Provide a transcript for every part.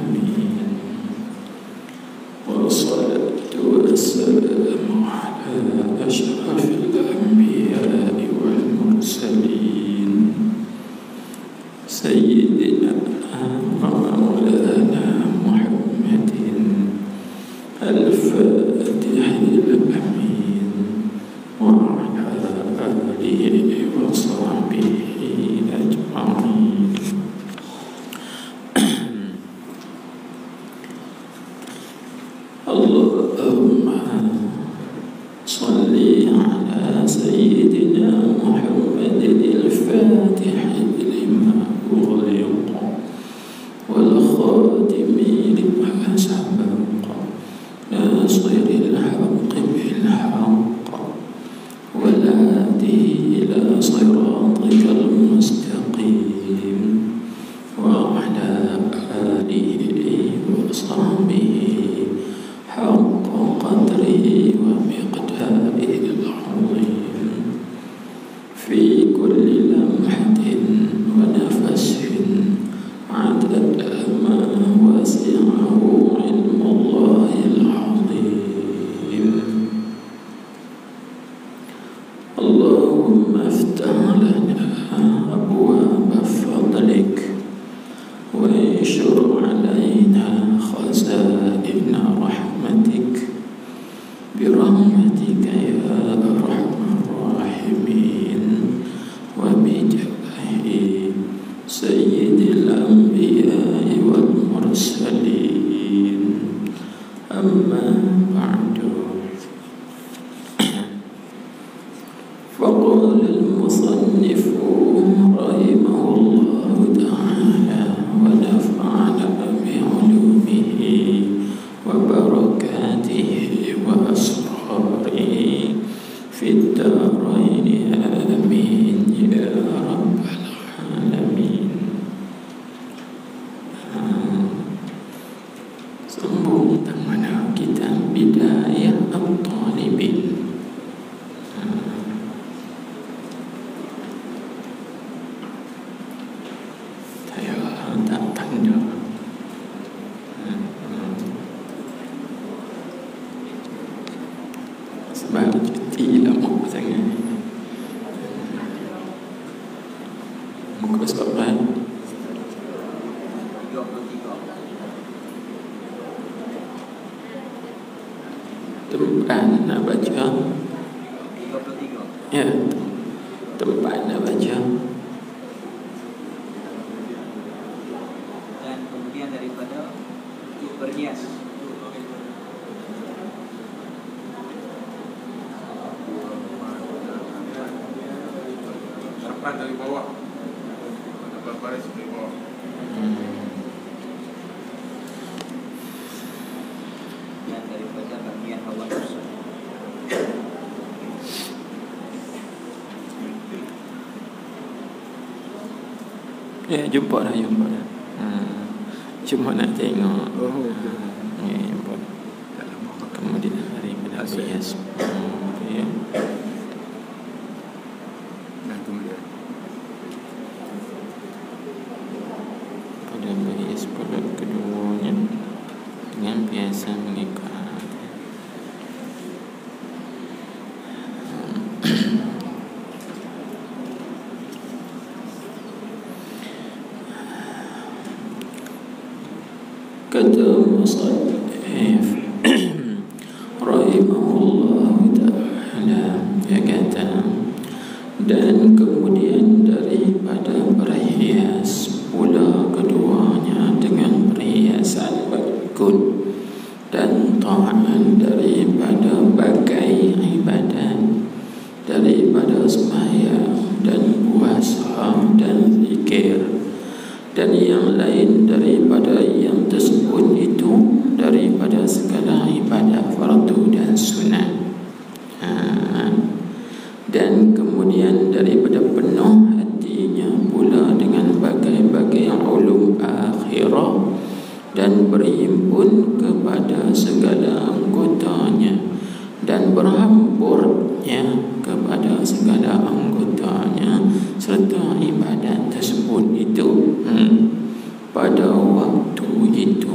آمين. والصلاة والسلام على أشرف الأنبياء والمرسلين سيدنا ومولانا محمد الفاتح الأمين وعلى آله وصحبه أجمعين. اللهم صل على سيدنا محمد الفاتح لما أغلق والخاتم لما سبق ناصر الحق بالحق والهادي إلى صراطك المستقيم وعلى آله وصحبه حق قدره ومقداره العظيم في كل لمحة ونفس عدد ما وسعه علم الله العظيم. اللهم افتح لنا أبواب فضلك وانشر علينا خزائن رحمتك برحمتك يا أرحم الراحمين وبجاه سيد الأنبياء والمرسلين. أما بعد، فقال المصنف رحمه الله تعالى ونفعنا بعلومه وبركاته وأسراره في الدارين آمين يا رب العالمين. Sambung dengan kitab Bidayah At-Talibin. Saya tak tanya. Sebab cuti lama sangat. Muka surat tempat nak baca. Ya, tempat nak baca. Dan kemudian daripada berhias. Harapan dari bawah, harapan baris dari bawah. Dan daripada bagian bawah tersebut. Ya, jumpa dah. Cuma nak tengok. Ya, jumpa. Kemudian daripada berhias. Ya. Dan kemudian Pada berhias pada keduanya dengan biasa mengikat. Kata musannif rahimahullah ta'ala, dia kata, dan kemudian daripada berhias pula keduanya dengan perhiasan bakun dan ta'an daripada bagai ibadat, daripada sembahyang dan puasa dan zikir dan yang lain daripada yang tersebut itu, daripada segala ibadat fardu dan sunat. Dan kemudian daripada penuh hatinya pula dengan bagai-bagai ulum akhirah dan berhimpun kepada segala anggotanya dan berhamburnya kepada segala anggotanya serta ibadat tersebut itu pada waktu itu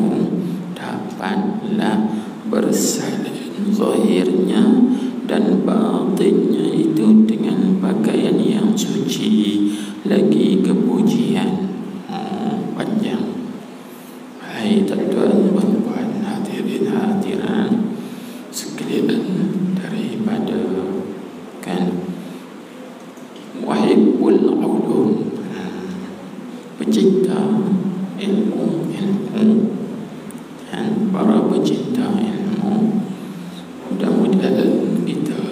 kekhawatiran sekalian daripada kan muhibbul ulum, pecinta ilmu dan para pecinta ilmu, mudah-mudahan kita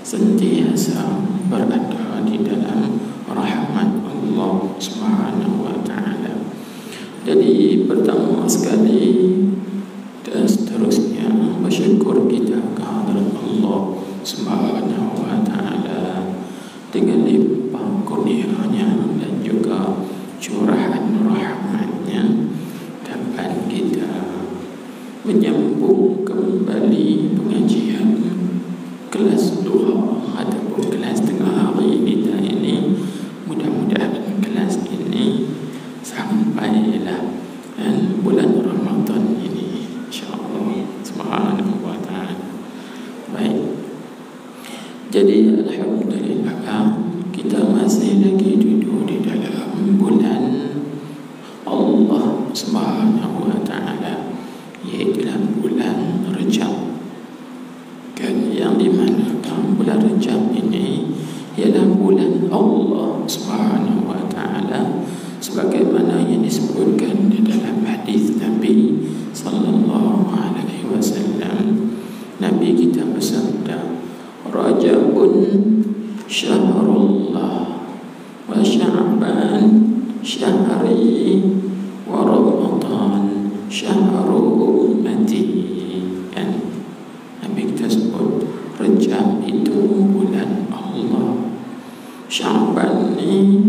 sentiasa berada di dalam rahmat Allah Subhanahu wa taala. Jadi pertama sekali dan seterusnya bersyukur kita kehadirat Allah Subhanahu wa taala dengan limpah kurnia-Nya dan juga curahan rahmat-Nya dapat kita menyambung kembali pengajian kelas duha ataupun kelas tengah hari kita ini. Mudah-mudahan kelas ini sampailah bulan Ramadan ini, insya-Allah Subhanahu wa taala. Baik. Jadi alhamdulillah kita masih lagi duduk di dalam bulan Allah Subhanahu wa taala, iaitu bulan Rajab. Kan yang di mana bulan Rajab ini ialah bulan Allah Subhanahu wa taala, sebagaimana yang disebutkan di dalam hadis Nabi sallallahu alaihi wasallam. Nabi kita bersabda, Rajabun syahrullah wa Sya'ban syahri wa Ramadan syahru ummati. Kan Nabi kita sebut Rajab itu bulan Allah, Sya'ban ni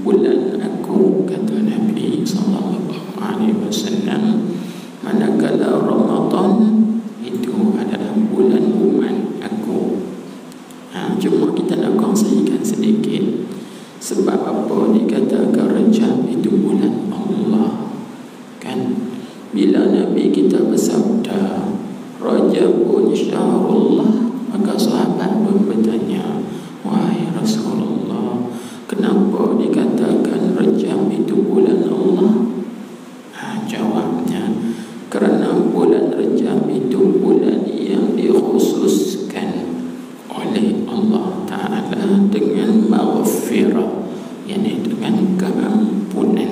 bulan aku, kata Nabi sallallahu alaihi wasallam. Manakala Ramadan itu adalah bulan umat aku. Cuma kita nak kongsikan sedikit sebab apa dikatakan Rajab itu bulan Allah. Kan bila Nabi kita bersabda Rajabun syahrullah, maka sahabat pun bertanya, wahai Rasulullah, kenapa dikatakan Rajab itu bulan Allah? Jawabnya, kerana bulan Rajab itu bulan yang dikhususkan oleh Allah Ta'ala dengan maghfirah, yakni dengan keampunan.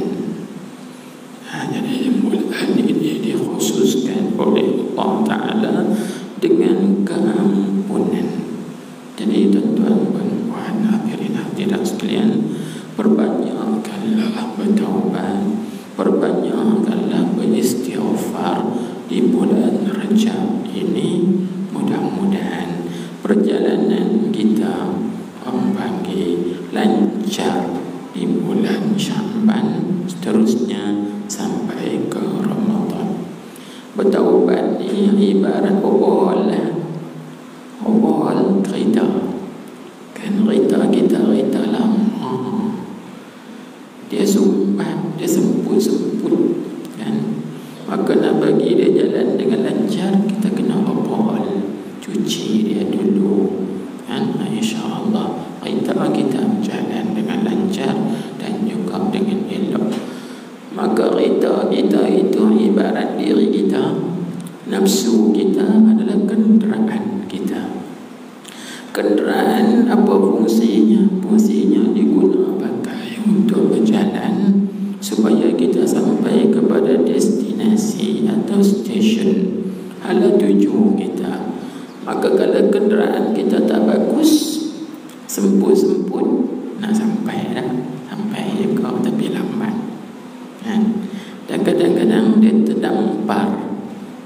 Jadi bulan ini dikhususkan oleh Allah Ta'ala dengan keampunan. Jadi tuan-tuan dan puan hadirin hadirat sekalian, perbanyakkanlah bertaubat, perbanyakkanlah beristighfar di bulan Rajab ini. Mudah-mudahan perjalanan kita bagi lancar di bulan Sya'ban, seterusnya sampai ke Ramadan. Bertaubat ini ibarat obol kereta. Kan kereta kita kereta lama, dia sumbat, dia semput kan. Maka nak bagi dia jalan dengan lancar, kita kena obol, cuci dia dulu kan. InsyaAllah kereta kita berjalan dengan lancar dan juga dengan elok. Maka kereta kita itu ibarat diri kita. Nafsu kita adalah kenderaan kita. Kenderaan apa fungsinya? Fungsinya diguna pakai untuk berjalan supaya kita sampai kepada destinasi atau stesen hala tuju kita. Maka kalau kenderaan kita tak bagus, semput-semput, nak sampai dah, sampai juga tapi lambat kan? Dan kadang-kadang dia terdampar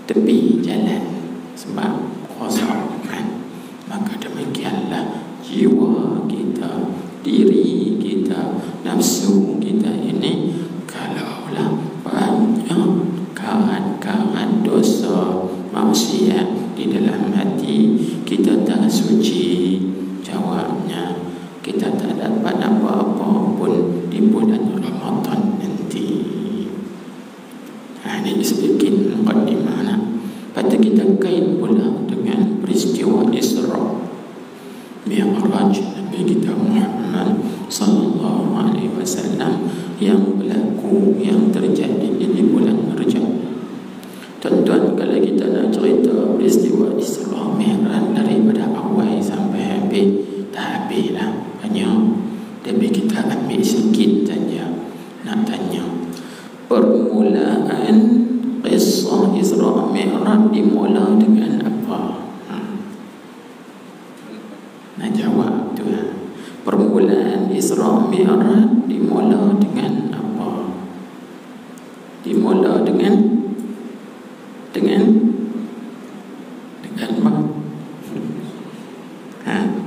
tepi jalan sebab kosong kan. Maka demikianlah jiwa kita, diri kita, nafsu kita ini, kalaulah banyak karat-karat dosa maksiat di dalam hati, kita tak suci. Jawabnya, kita tak dapat apa-apa pun di bulan Ramadan nanti. Ini sedikit mukadimah. Lepas kita kait pula dengan peristiwa Isra Mi'raj Nabi kita Muhammad sallallahu alaihi wasallam yang berlaku, yang terjadi di bulan Rajab. Tuan-tuan, kalau kita nak cerita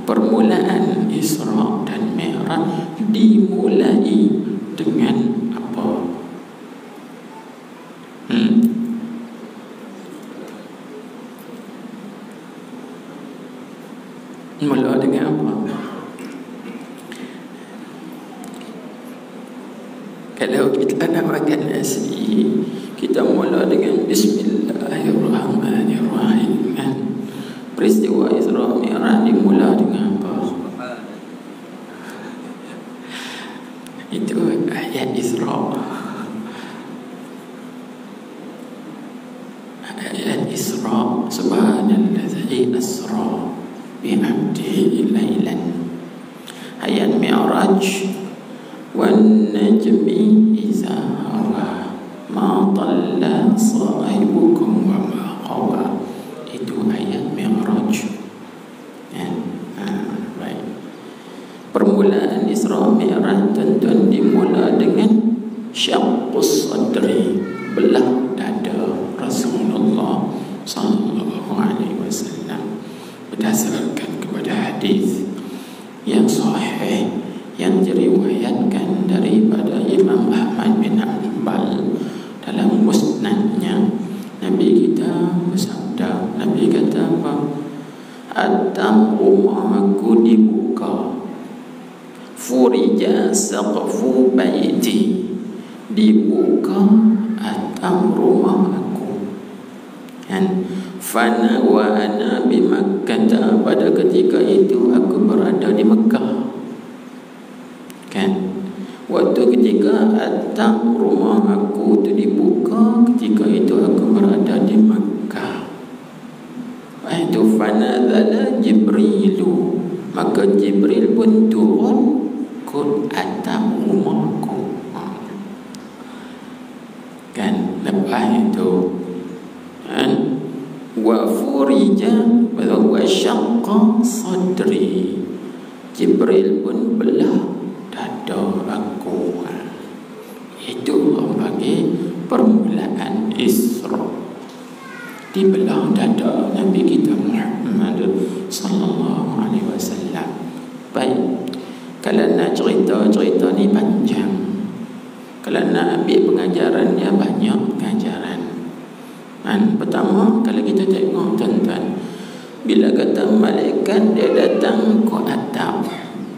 permulaan Isra dan Mi'raj dimulai dengan apa? Mula dengan apa? Kalau kita nak makan nasi, kita mula dengan Bismillahirrahmanirrahim. Peristiwa Isra Mi'raj dimula dengan apa? Itu ayat Isra. Ayat Isra, subhanallazi asra bi'abdihi laylan. Ayat Mi'raj, wan najmi iza hawa ma dhalla sahibukum wa ma ghawa. Itu ayat Mi'raj. Baik. Permulaan Isra Mi'raj tentu dimula dengan syaqqus sadri, belah dada Rasulullah sallallahu alaihi wasallam, berdasarkan kepada hadis yang sahih yang diriwayatkan daripada Imam Ahmad bin Hanbal dalam musnadnya. Nabi kita bersabda, Nabi kata apa? Atam rumahku dibuka, furija saqfu baiti, dibuka atap rumah aku. Kan? Fana wa ana bi Makkah, pada ketika itu aku berada di Mekah. Kan? Waktu ketika atap rumah aku itu dibuka, ketika itu aku berada di Mekah. Itu fanadzala Jibrilu, maka Jibril pun turun ke atap rumahku. Kan? Lepas itu wa furija wa syaqqa sadri, Jibril pun belah dada aku. Itu orang panggil permulaan Isra, dibelah dada Nabi kita Muhammad sallallahu alaihi wasallam. Baik, kalau nak cerita ni panjang, kalau nak ambil pengajarannya banyak pengajaran. Pertama, kalau kita tengok tuan-tuan, bila kata malaikat dia datang ke atap,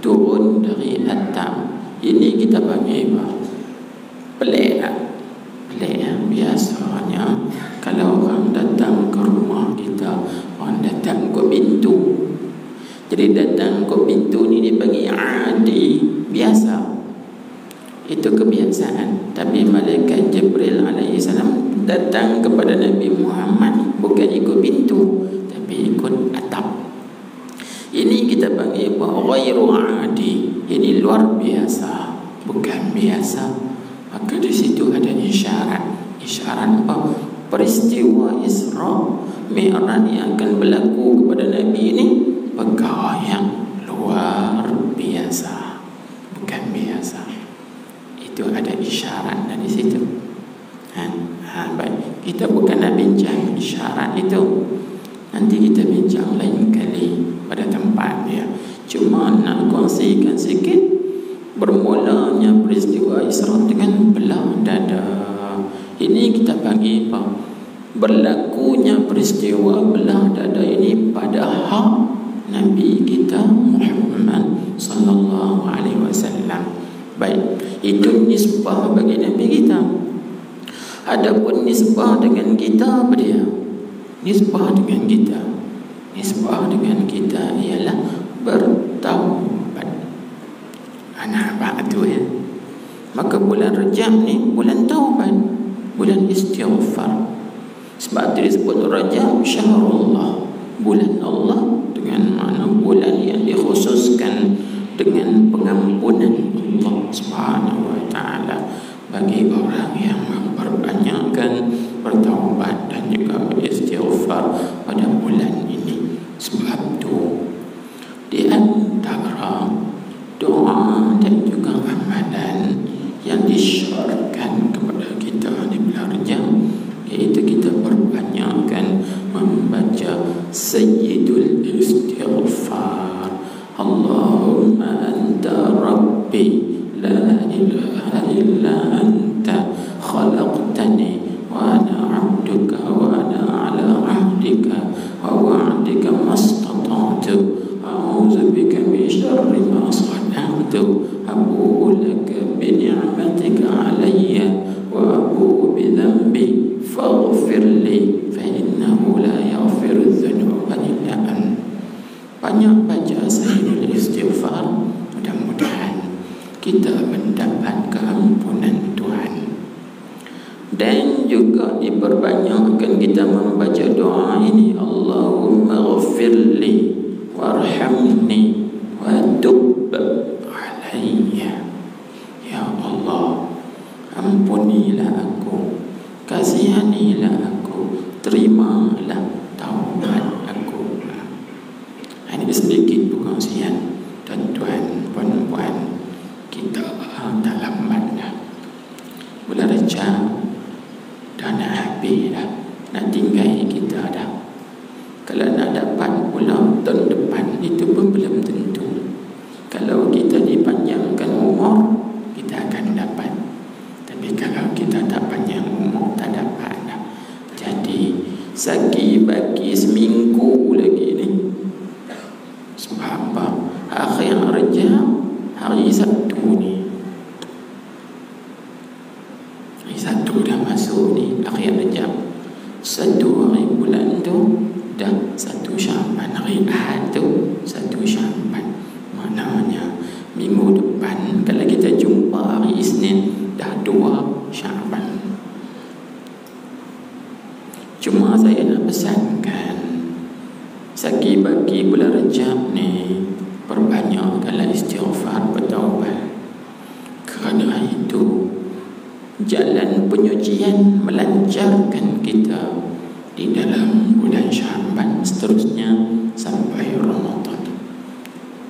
turun dari atap, ini kita panggil apa? Pelik tak? Pelik ya? Biasanya kalau orang datang ke rumah kita, orang datang ke pintu. Jadi datang ke pintu ni dipanggil adi, biasa. Itu kebiasaan. Tapi malaikat Jibril alaihi salam datang kepada Nabi Muhammad bukan ikut pintu, tapi ikut atap. Ini kita panggil apa? Ghairu adi. Ini luar biasa, bukan biasa. Maka di situ ada isyarat. Isyarat apa? Peristiwa Isra Mi'raj yang akan berlaku kepada Nabi ini perkara yang luar biasa, bukan biasa. Itu ada isyarat dari situ. Baik, kita bukan nak bincang isyarat itu, nanti kita bincang lain kali pada tempatnya. Cuma nak kongsikan sikit bermulanya peristiwa Isra dengan belah dada. Ini kita panggil apa? Berlakunya peristiwa belah dada ini pada hak Nabi kita Muhammad sallallahu alaihi wasallam. Baik, itu nisbah bagi Nabi kita. Adapun nisbah dengan kita apa dia? Nisbah dengan kita, nisbah dengan kita ialah bertaubat. Anak ba'du ya. Maka bulan Rajab ni bulan taubat, bulan istighfar. Sebab itu disebut Rajab syahrullah, bulan Allah, dengan makna bulan yang dikhususkan dengan pengampunan Allah Subhanahu wa taala bagi orang yang memperbanyakkan bertaubat dan juga beristighfar pada bulan ini. Sebab itu di antara doa dan juga amalan yang disyaratkan kepada kita di bulan Rajab sayyidul istighfar. Allahumma anta rabbi la ilaha illa anta khalaqtani wa ana 'abduka wa ana 'ala 'ahdika wa wa'dika mastata'tu a'udzu bika min syarri ma sana'tu abu'u laka bi ni'matika 'alayya wa abu'u bi dhanbi faghfir li fa innahu la yaghfiru dhunuba illa anta. Banyak baca sayyidul istighfar, mudah-mudahan kita mendapat keampunan Tuhan. Dan juga diperbanyakkan kita membaca doa ini, Allahumma ghafirli warhamni wa tub alayya. Ya Allah, ampunilah aku, kasihanilah aku, terimalah taubat aku. Ini sedikit pengasihan dan Tuhan, puan-puan, kita dalam mana bulan Rejab dah nak habis dah, nak tinggal kita dah. Kalau nak dapat pula tahun depan, itu pun belum tentu. Kalau kita dipanjangkan umur, kita akan dapat. Tapi kalau kita tak panjang umur, tak dapat dah. Jadi sagi bagi seminggu lagi ni. Sebab apa? Akhir Rejab, hari Sabtu ni. Hari Sabtu dah masuk ni, akhir Rejab. 1 hari bulan tu dah 1 Syaban. Hari Ahad tu 1 Syaban. Maknanya minggu depan kalau kita jumpa hari Isnin dah 2 Syaban. Cuma saya nak pesankan, sagi bagi bulan Rejab ni, perbanyakkanlah istighfar, bertaubat. Kerana itu jalan penyucian melancarkan kita di dalam bulan Syaban, seterusnya sampai Ramadan.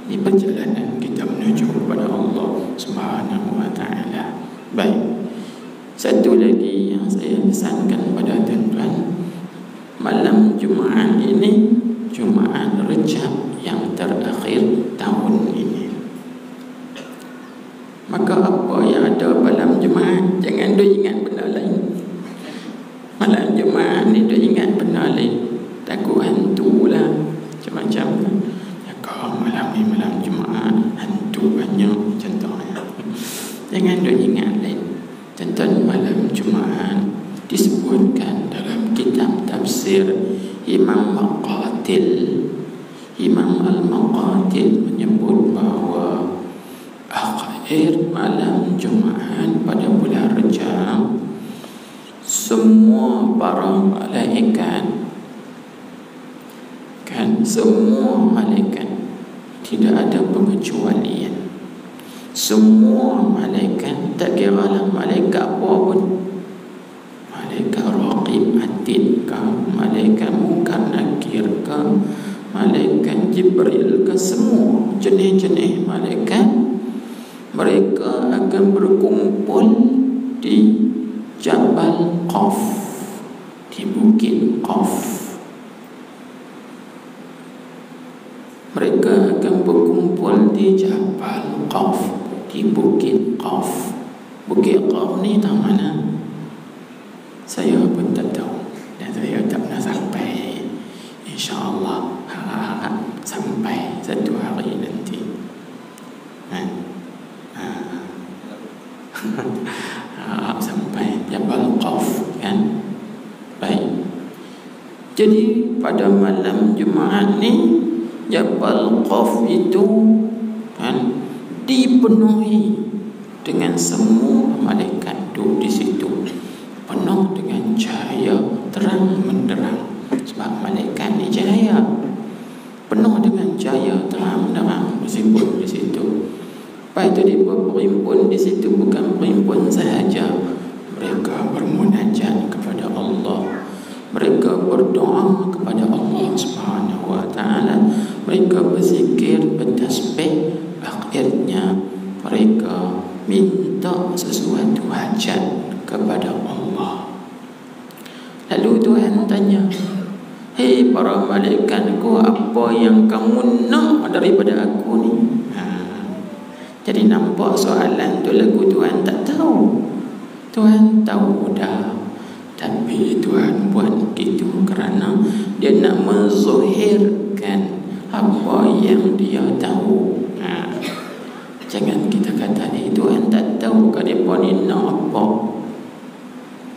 Ini perjalanan kita menuju kepada Allah Subhanahu wa ta'ala. Baik, satu lagi yang saya pesankan pada tuan-tuan, malam Jumaat ini Jumaat Rejab yang terakhir tahun ini. Maka apa yang ada malam Jumaat, jangan duk ingat benda lain. Malam Jumaat ni duk ingat benda lain, takut hantu lah, macam-macam. Ya, kau malam ni malam Jumaat, hantu banyak contohnya. Jangan duk ingat lain. Contohnya malam Jumaat disebutkan dalam kitab tafsir Imam Al-Maqatil menyebut bahawa akhir malam Jumaat pada bulan Rejab, semua para malaikat, semua malaikat, tidak ada pengecualian. Semua malaikat, tak kiralah malaikat apa pun, malaikat Raqib Atid ke, malaikat Munkar Nakir ke, malaikat Jibril ke, semua jenis-jenis malaikat, mereka akan berkumpul di Jabal Qaf, di Bukit Qaf. Mereka akan berkumpul di Jabal Qaf, di Bukit Qaf. Bukit Qaf ni tahu mana? Saya pun tak tahu, dan saya tak pernah sampai. InsyaAllah sampai satu hari nanti. Sampai Jabal Qaf kan. Baik, jadi pada malam Jumaat ni Jabal Qaf itu kan dipenuhi dengan semua malaikat duduk di situ, penuh dengan cahaya terang menderang. Sebab malaikat ni cahaya, penuh dengan cahaya terang menderang bersimpul di situ. Lepas itu dia berimpun di situ, bukan berimpun sahaja, mereka bermunajat kepada Allah, mereka berdoa kepada Allah Subhanahu wa ta'ala, mereka berzikir, bertasbih, akhirnya mereka minta sesuatu hajat kepada Allah. Lalu Tuhan tanya, Hei para malaikatku, apa yang kamu nak daripada aku ni? Jadi nampak soalan tu lagu Tuhan tak tahu. Tuhan tahu dah. Tapi Tuhan buat gitu kerana dia nak menzuhirkan apa yang dia tahu. Jangan kita kata ni Tuhan tak tahu ke dia pun ni nak apa.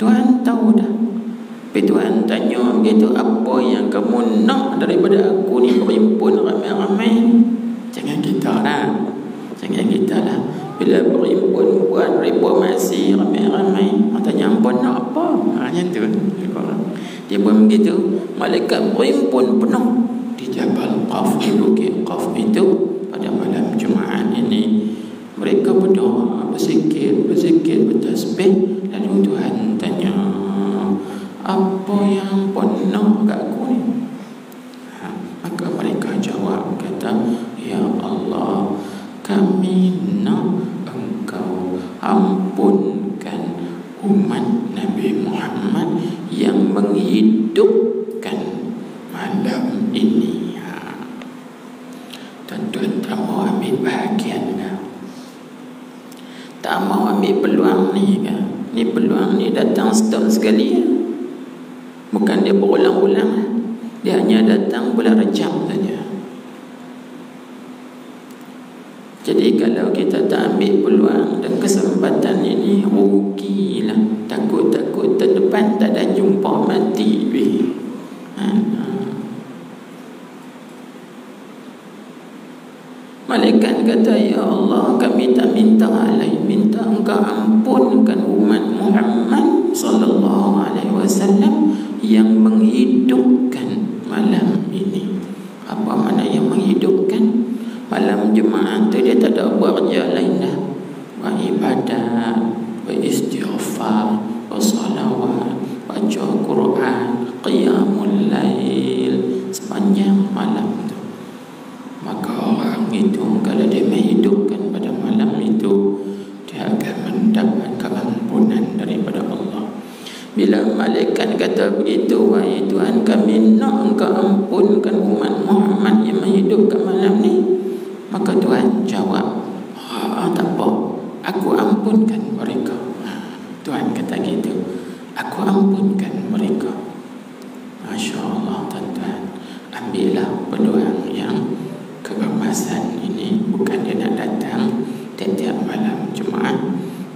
Tuhan tahu dah. Tapi Tuhan tanya begitu, apa yang kamu nak daripada aku ni berhimpun ramai-ramai? Jangan kita lah. Jangan kita lah. Bila berhimpun buat reformasi ramai-ramai, tanya ampun nak apa? Macam tu. Dia pun begitu. Malaikat berhimpun penuh di Jabal Qaf, di Bukit Qaf itu pada malam Jumaat ini. Mereka berdoa, berzikir, bertasbih. Lalu Tuhan tanya, apa yang penuh kat aku ni? Maka mereka jawab, kata, ya Allah, kami nak Engkau ampunkan umat Nabi Muhammad yang menghidupkan malam ini. Tuan-tuan tak mau ambil bahagian ke? Tak mau ambil peluang ni ke? Ni peluang ni datang setahun sekali ya? Bukan dia berulang-ulang. Dia hanya datang bulan Rejab saja. Jadi kalau kita tak ambil peluang dan kesempatan ini, rugilah. Takut-takut terdepan tak ada jumpa mati. Malaikat kata, ya Allah, kami tak minta lain, minta Engkau ampunkan umat Muhammad sallallahu alaihi wasallam yang menghidupkan malam ini. Apa makna yang menghidupkan? Malam Jumaat tu dia tak ada buat kerja lain dah. Beribadat, beristighfar, bersalawat, baca Quran, qiyamul lail sepanjang malam tu. Maka orang itu kalau dia menghidupkan pada malam itu, dia akan mendapat keampunan daripada Allah. Bila malaikat kata begitu, wahai Tuhan, kami nak Engkau ampunkan umat Muhammad yang menghidupkan malam ni, maka Tuhan jawab, tak apa, aku ampunkan mereka. Tuhan kata gitu, aku ampunkan mereka. Masya Allah, tuan-tuan, ambillah peluang yang keemasan ini. Bukan dia nak datang tiap-tiap malam Jumaat,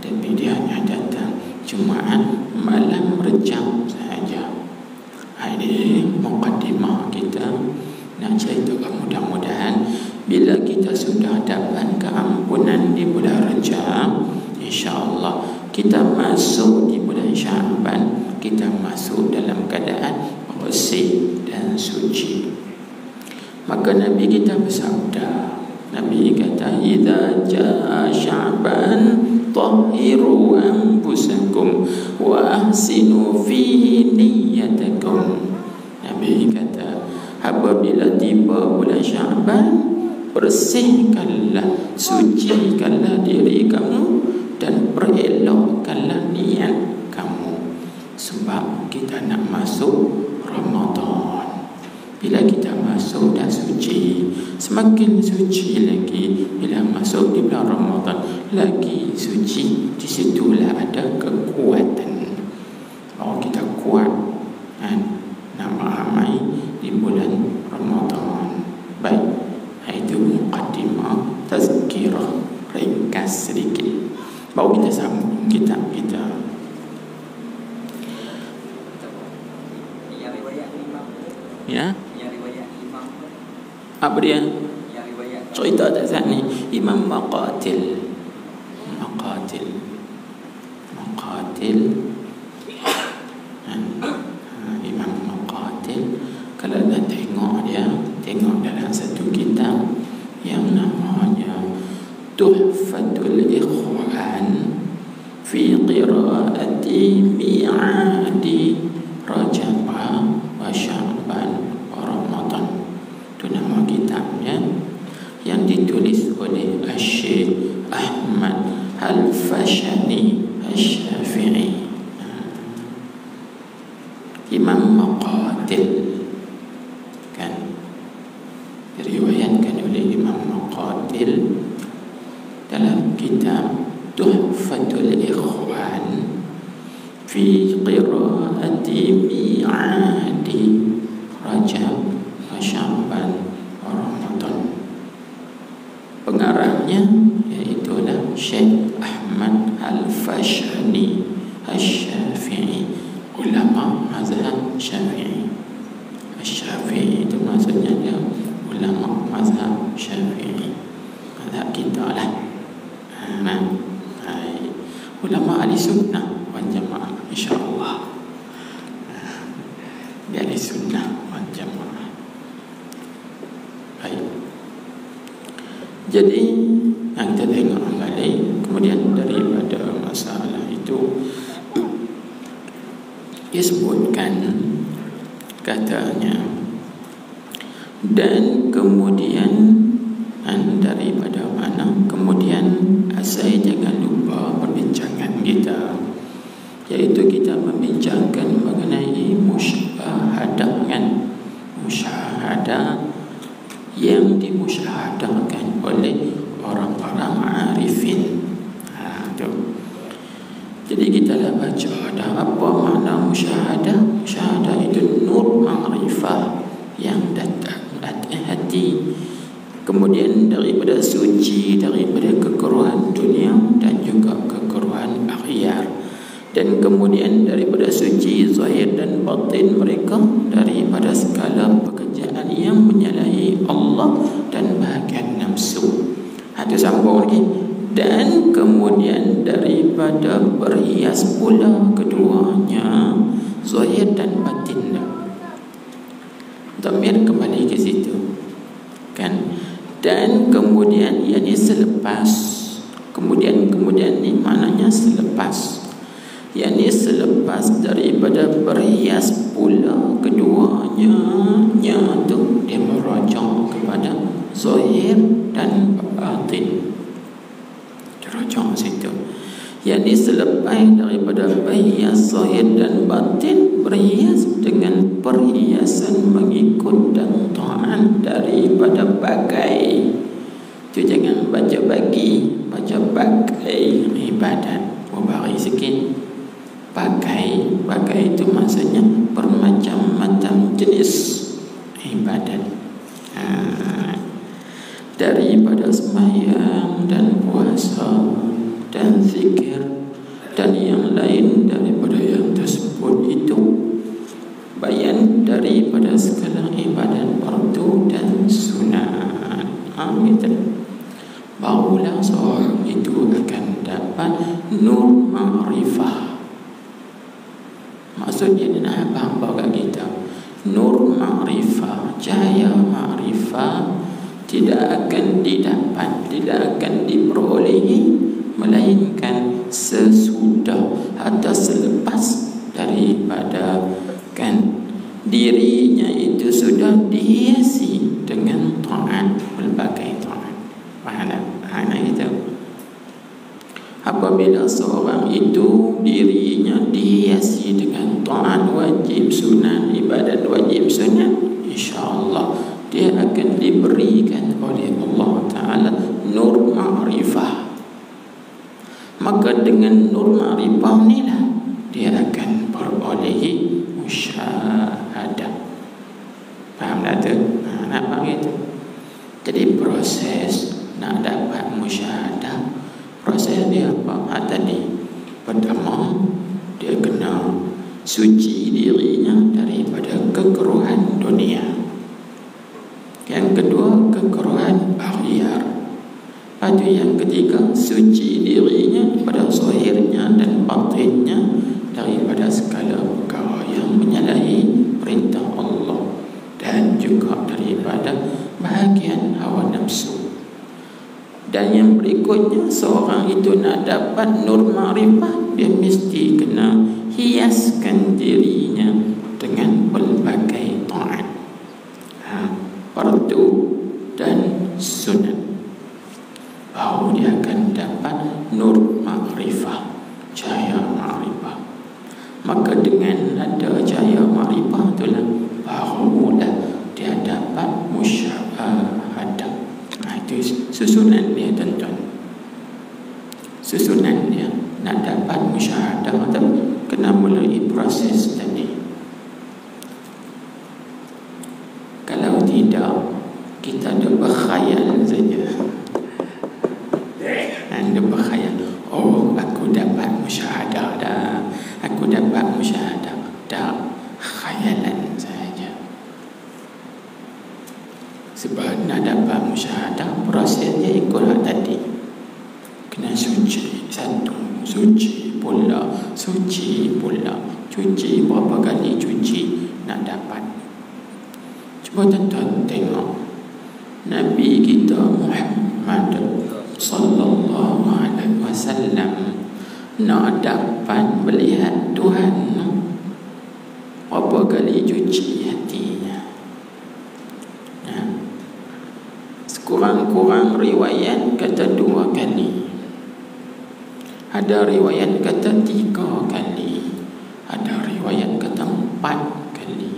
tapi dia hanya datang Jumaat malam Rejab sahaja. Ini mukaddimah kita nak cerita, mudah-mudahan bila kita sudah dapat keampunan di bulan Rejab, insya-Allah kita masuk di bulan Syaban, kita masuk dalam keadaan bersih dan suci. Maka Nabi kita bersabda, Nabi kata, idza jaa Syaban tahhiru anfusakum wa ahsinu fihi niyyatakum. Nabi kata, apabila tiba bulan Syaban, bersihkanlah, sucikanlah diri kamu dan perelokkanlah niat kamu. Sebab kita nak masuk Ramadan. Bila kita masuk dah suci, semakin suci lagi. Bila masuk di bulan Ramadan, lagi suci. Di situlah ada kekuatan. Oh, kita kuat nak ramai di bulan Ramadan. Baik, itu muqaddimah, tazkirah, ringkas sedikit. Baru kita sambung kitab kita. Ya? Apa dia? Cerita tak saat ni Imam Maqatil Imam Maqatil. Kalau dah tengok dia, tengok dalam satu kitab yang namanya Tuhfatul Ikhwan fi qiraati mi'adi Rajab wa Sya'ban wa Ramadan. Itu nama kitabnya yang ditulis oleh Syekh Ahmad Al-Fashani Asy-Syafi'i. Imam Maqatil kitab Tuhfatul Ikhwan fi qiraati mi'adi Rajab wa Sya'ban wa Ramadan. Pengarangnya iaitulah Syekh Ahmad Al-Fashani Asy-Syafi'i, ulama mazhab Syafi'i. Asy-Syafi'i itu maksudnya dia ulama mazhab Syafi'i, mazhab kita lah. Ulama ahli sunnah wal jamaah, insyaAllah. Dia ahli sunnah wal jamaah. Baik. Jadi yang kita tengok kembali, kemudian daripada masalah itu disebutkan katanya, dan kemudian daripada mana, kemudian saya jangan lupa perbincangan kita, yaitu kita membincangkan mengenai musyahadah, kan? Musyahadah yang dimusyahadahkan oleh orang-orang arifin. Jadi kita dah baca dah apa makna musyahadah. Musyahadah itu nur ma'rifah yang datang dari hati, kemudian daripada suci, daripada kekeruhan dunia dan juga kekeruhan akhirat, dan kemudian daripada suci zahir dan batin mereka daripada segala pekerjaan yang menyalahi Allah dan bahagian nafsu. Itu sambung lagi. Dan kemudian daripada berhias pula keduanya, zahir dan batin. Dhamir kembali ke situ, kan? Dan kemudian yakni selepas, kemudian ni maknanya selepas, yakni selepas daripada berhias pula keduanya, tu dia merujuk kepada zahir dan batin. Rujung situ, yakni selepas daripada berhias zahir dan batin, berhias dengan perhiasan mengikut dan taat daripada bagai. Tu jangan baca bagi, baca bagai ibadat. Mubari sikit. Bagai itu maksudnya bermacam-macam jenis ibadat. Daripada sembahyang dan puasa dan zikir dan yang lain daripada yang tersebut itu, bayan daripada segala ibadat fardu dan sunat. Gitu. Barulah seorang itu akan dapat nur ma'rifah. Maksudnya dia nak bawa kat kita nur ma'rifah, cahaya ma'rifah tidak akan didapat, tidak akan diperolehi, melainkan sesudah atau selepas daripada, kan, dirinya itu sudah dihiasi dengan taat, berbagai taat. Mana itu? Apabila seorang itu dirinya dihiasi dengan taat wajib sunat, ibadat wajib sunat, insya-Allah dia akan diberikan oleh Allah Ta'ala nur ma'rifah. Maka dengan nur ma'rifah inilah dia akan berolehi musyahadah. Faham tak tu? Nak faham itu? Jadi proses nak dapat musyahadah, proses dia apa? Tadi pertama dia kena suci dirinya daripada kekeruhan dunia. Yang kedua, kekeruhan akhirat. Lepas yang ketiga, suci dirinya pada zahirnya dan batinnya daripada segala perkara yang menyalahi perintah Allah dan juga daripada bahagian hawa nafsu. Dan yang berikutnya, seorang itu nak dapat nur ma'rifah, dia mesti kena hiaskan dirinya dengan pelbagai taat, fardu dan sunat. Baru dia akan dapat nur ma'rifah, cahaya ma'rifah. Maka dengan ada cahaya ma'rifah itulah barulah dia dapat musyahadah. Itu susunan dia, tuan-tuan. tidak. Kita ada berkhayal saja. Anda berkhayal, oh aku dapat musyahadah dah, aku dapat musyahadah dah. Khayalan saja. Sebab nak dapat musyahadah, prosesnya ikut tadi. Kena suci satu, suci pula, cuci berapa kali cuci nak dapat. Cuba tuan-tuan tengok Nabi kita Muhammad sallallahu alaihi wasallam nak dapat melihat Tuhan, berapa kali cuci hatinya. Sekurang-kurang riwayat kata 2 kali, ada riwayat kata 3 kali, ada riwayat kata 4 kali.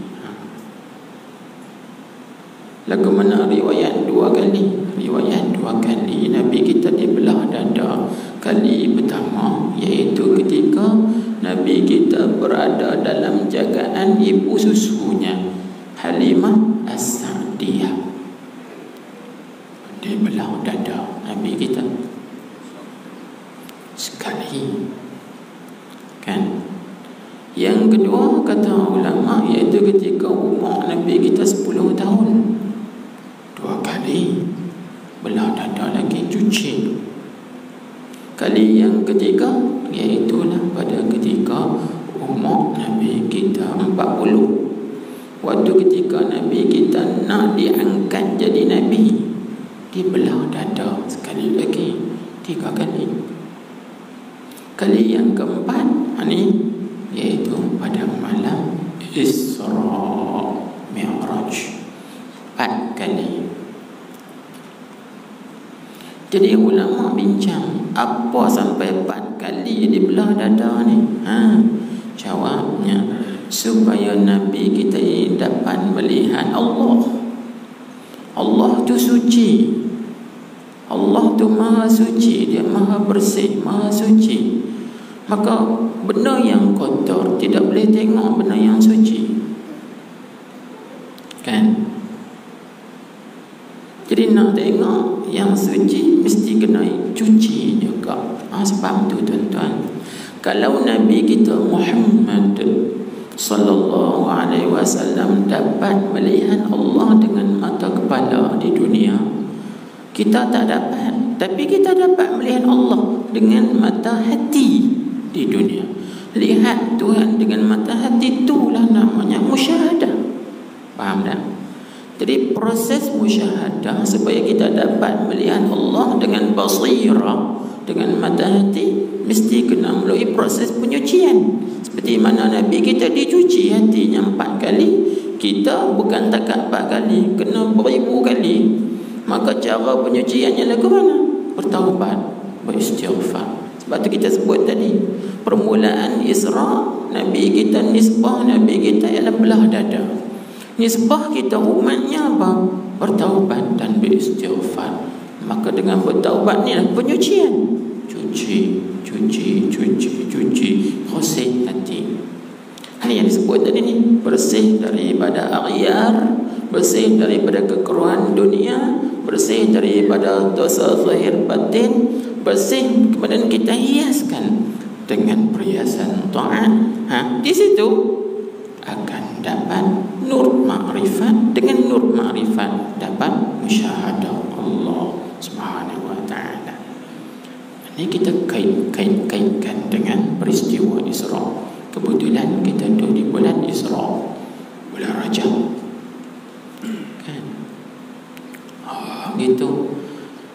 Lagu mana riwayat 2 kali? Riwayat 2 kali Nabi kita dibelah dada. Kali pertama iaitu ketika Nabi kita berada dalam jagaan ibu susunya Halimah As-Sa'diyah. Dibelah dada Nabi kita sekali, kan? Yang kedua kata ulama iaitu ketika umur Nabi kita 10 tahun, 2 kali belah dada lagi cuci. Kali yang ketiga iaitulah pada ketika umur Nabi kita 40, waktu ketika Nabi kita nak diangkat jadi Nabi, dibelah dada sekali lagi, 3 kali. Kali yang keempat ini iaitu pada malam Isra Mi'raj, 4 kali. Jadi ulama bincang, apa sampai 4 kali dibelah dada ni? Jawabnya, supaya Nabi kita dapat melihat Allah. Allah tu suci. Allah tu maha suci, dia maha bersih, maha suci. Maka benda yang kotor tidak boleh tengok benda yang suci, kan? Jadi nak tengok yang suci mesti kena cuci juga. Sebab tu tuan-tuan, kalau Nabi kita Muhammad sallallahu alaihi wasallam dapat melihat Allah dengan mata kepala di dunia, kita tak dapat. Tapi kita dapat melihat Allah dengan mata hati di dunia. Lihat Tuhan dengan mata hati, itulah namanya musyahadah. Faham tak? Jadi proses musyahadah supaya kita dapat melihat Allah dengan basirah, dengan mata hati, mesti kena melalui proses penyucian. Seperti mana Nabi kita dicuci hatinya 4 kali, kita bukan takat 4 kali, kena beribu kali. Maka cara penyuciannya lagu mana? Bertaubat, beristighfar. Sebab tu kita sebut tadi, permulaan Isra Nabi kita, nisbah Nabi kita ialah belah dada. Nisbah kita umatnya apa? Bertaubat dan beristighfar. Maka dengan bertaubat ni penyucian. Cuci, bersih hati. Ini yang disebut tadi ni, bersih daripada aghyar, bersih daripada kekeruhan dunia, bersih daripada dosa zahir batin, bersih, kemudian kita hiaskan dengan perhiasan taat. Di situ akan dapat nur ma'rifat. Dengan nur ma'rifat dapat musyahadah Allah Subhanahu wa ta'ala. Ini kita kaitkan dengan peristiwa Isra. Kebetulan kita duduk di bulan Isra, bulan Rajab, kan? Gitu.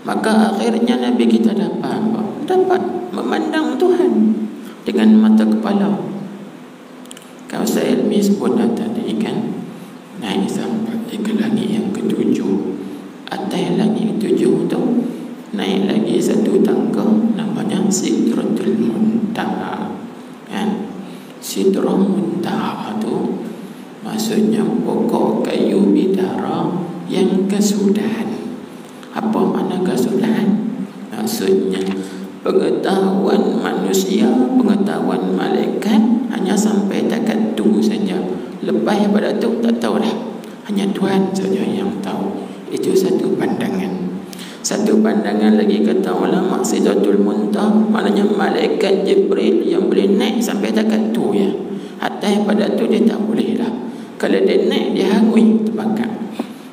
Maka akhirnya Nabi kita dapat memandang Tuhan dengan mata kepala. Kalau saya ilmi sebut tadi kan, naik sampai ke langit yang ke-7. Atas langit 7 tu naik lagi satu tangga namanya Sidratul Muntaha, kan? Sidrah Muntaha tu maksudnya pokok kayu bidara yang kesudahan. Apa makna kesudahan? Maksudnya pengetahuan manusia, pengetahuan malaikat hanya sampai takat tu saja. Lepas pada tu tak tahu dah. Hanya Tuhan saja yang tahu. Itu satu pandangan. Satu pandangan lagi kata ulama, Sidratul Muntaha maknanya malaikat Jibril yang boleh naik sampai dekat tu ya. Atas pada tu dia tak boleh dah. Kalau dia naik dia hangui terbakar.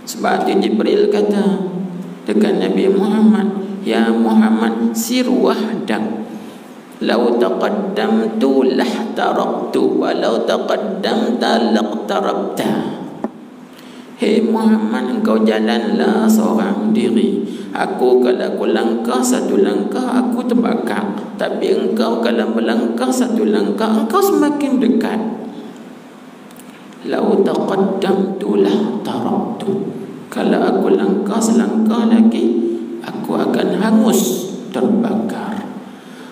Sebab tu Jibril kata dekat Nabi Muhammad, ya Muhammad sir wahdak. Lau taqaddamtu lahtaraktu walau taqaddamta laqtarabta. Hei Muhammad, engkau jalanlah seorang diri. Aku kalau aku langkah satu langkah aku terbakar. Tapi engkau kalau melangkah satu langkah engkau semakin dekat. Lau taqaddamtu lahtaraktu. Kalau aku langkah selangkah lagi aku akan hangus terbakar.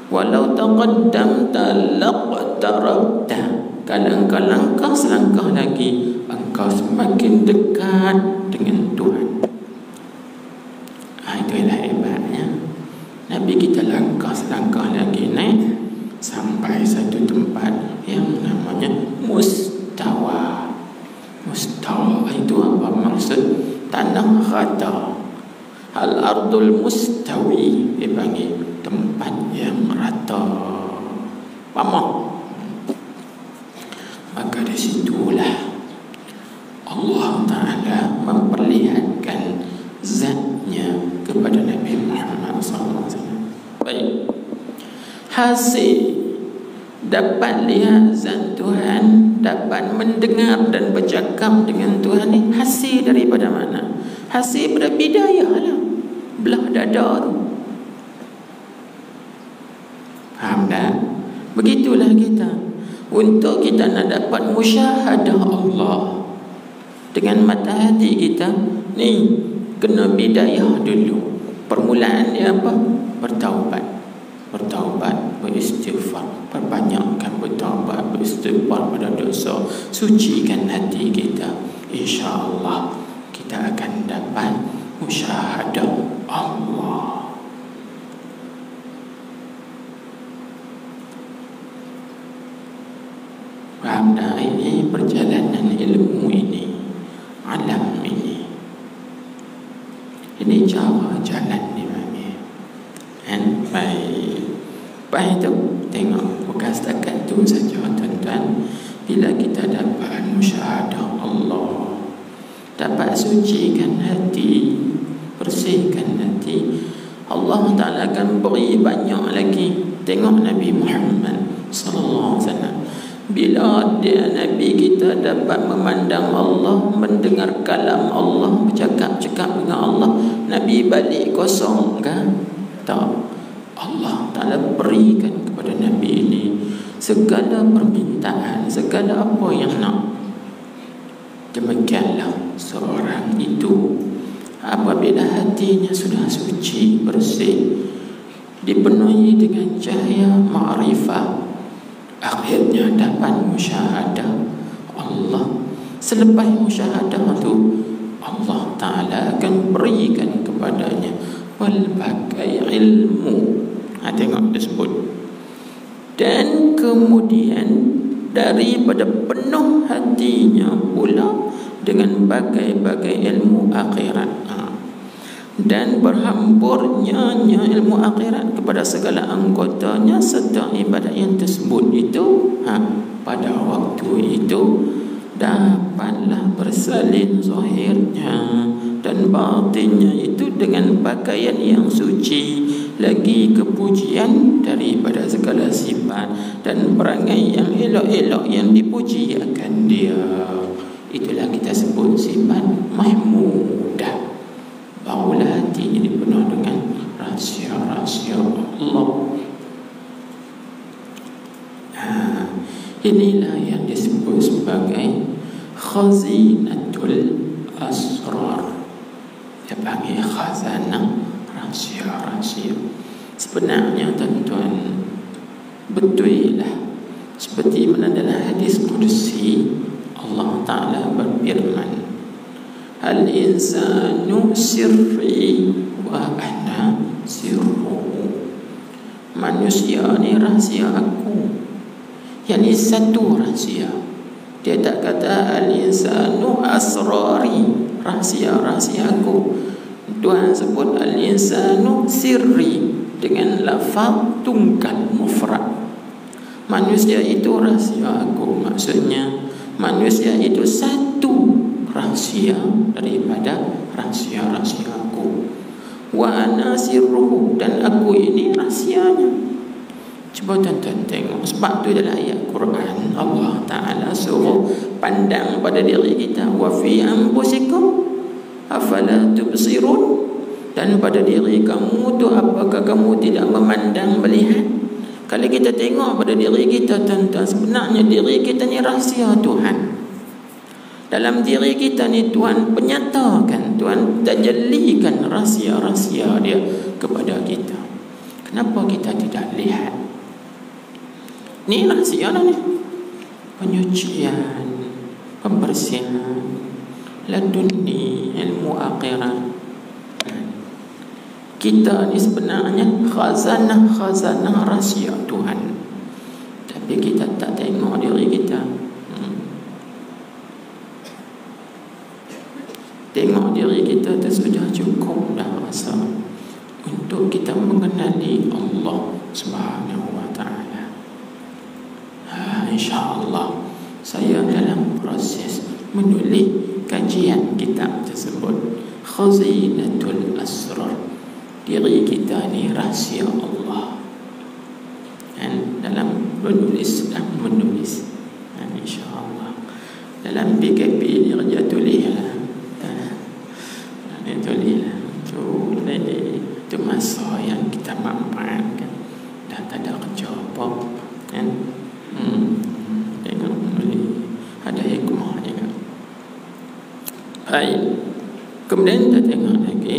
Walau taqaddamta laqtarabta. Kalau engkau langkah selangkah lagi engkau semakin dekat dengan Tuhan. Itulah hebatnya. Nabi kita langkah selangkah lagi naik sampai satu tempat yang namanya mustawa. Mustawa itu apa maksud? Tanah rata. Al-ardul mustawi dipanggil tempat yang rata. Pamah. Maka di situlah Allah Ta'ala memperlihatkan zatnya kepada Nabi Muhammad SAW. Baik. Hasil dapat lihat zat Tuhan, dapat mendengar dan bercakap dengan Tuhan ni hasil daripada mana? Hasil daripada bidayah lah. Belah dada tu. Faham tak? Begitulah kita. Untuk kita nak dapat musyahadah Allah dengan mata hati kita ni kena bidayah dulu. Permulaan dia apa? Bertaubat. Bertaubat, beristighfar, perbanyakkan bertaubat, beristighfar pada dosa, sucikan hati kita. InsyaAllah kita akan dapat musyahadah Allah. Faham tak? Ini perjalanan ilmu ini, alam ini. Ini cara jalan ni bagi. And baik tu tengok bukan setakat tu saja tuan-tuan. Bila kita dapat musyahadah Allah, dapat sucikan hati, bersihkan hati, Allah Ta'ala akan beri banyak lagi. Tengok Nabi Muhammad sallallahu alaihi wasallam. Bila dia Nabi kita dapat memandang Allah, mendengar kalam Allah, bercakap-cakap dengan Allah, Nabi balik kosong kan? Tak. Allah Ta'ala berikan kepada Nabi ini segala permintaan, segala apa yang nak. Demikianlah seorang itu apabila hatinya sudah suci, bersih, dipenuhi dengan cahaya ma'rifah, akhirnya dapat musyahadah Allah. Selepas musyahadah itu Allah Ta'ala akan berikan kepadanya pelbagai ilmu. Tengok disebut. Dan kemudian daripada penuh hatinya pula dengan bagai-bagai ilmu akhirat. Dan berhamburnya ilmu akhirat kepada segala anggotanya serta ibadat yang tersebut itu, pada waktu itu dapatlah bersalin zahirnya dan batinnya itu dengan pakaian yang suci, lagi kepujian daripada segala sifat dan perangai yang elok-elok yang dipuji akan dia. Itulah kita sebut sifat mahmudah. Barulah hatinya dipenuh dengan rahsia-rahsia Allah. Inilah yang disebut sebagai khazinatul asrar. Dia panggil khazanah rahsia-rahsia. Sebenarnya tuan-tuan, betul lah seperti mana dalam hadis Qudsi Allah Ta'ala berfirman, al-insanu sirri wa ana sirruhu. Manusia ni rahsia aku. Yang ini satu rahsia. Dia tak kata al-insanu asrari, rahsia-rahsiaku. Tuhan sebut al-insanu sirri dengan lafaz tunggal mufrad. Manusia itu rahsia aku. Maksudnya manusia itu satu rahsia daripada rahsia-rahsia aku. Wa ana sirruhu, dan aku ini rahsianya. Cuba tuan-tuan tengok. Sebab tu dalam ayat Quran Allah Ta'ala suruh pandang pada diri kita. Wa fi anfusikum afala tubsirun. Dan pada diri kamu tu, apakah kamu tidak memandang, melihat? Kalau kita tengok pada diri kita, tuan-tuan, sebenarnya diri kita ni rahsia Tuhan. Dalam diri kita ni Tuhan penyatakan, Tuhan tajallikan rahsia-rahsia dia kepada kita. Kenapa kita tidak lihat? Ni rahsia lah ni. Penyucian, pembersihan, laduni, ilmu akhirat. Kita ni sebenarnya khazanah rahsia Tuhan. Tapi kita tak tengok diri kita. Tengok diri kita tu sudah cukup dah rasa untuk kita mengenali Allah Subhanahu wa ta'ala. InsyaAllah saya dalam proses menulis kajian kitab tersebut, Khazinatul Asrar. Diri kita ni rahsia Allah. Dan dalam menulis, insya-Allah dalam PKP ni kerja tulislah. Tulislah. Itu masa yang kita manfaatkan. Dah tak ada kerja apa kan. Tengok menulis ada hikmah juga. Baik. Kemudian kita tengok lagi.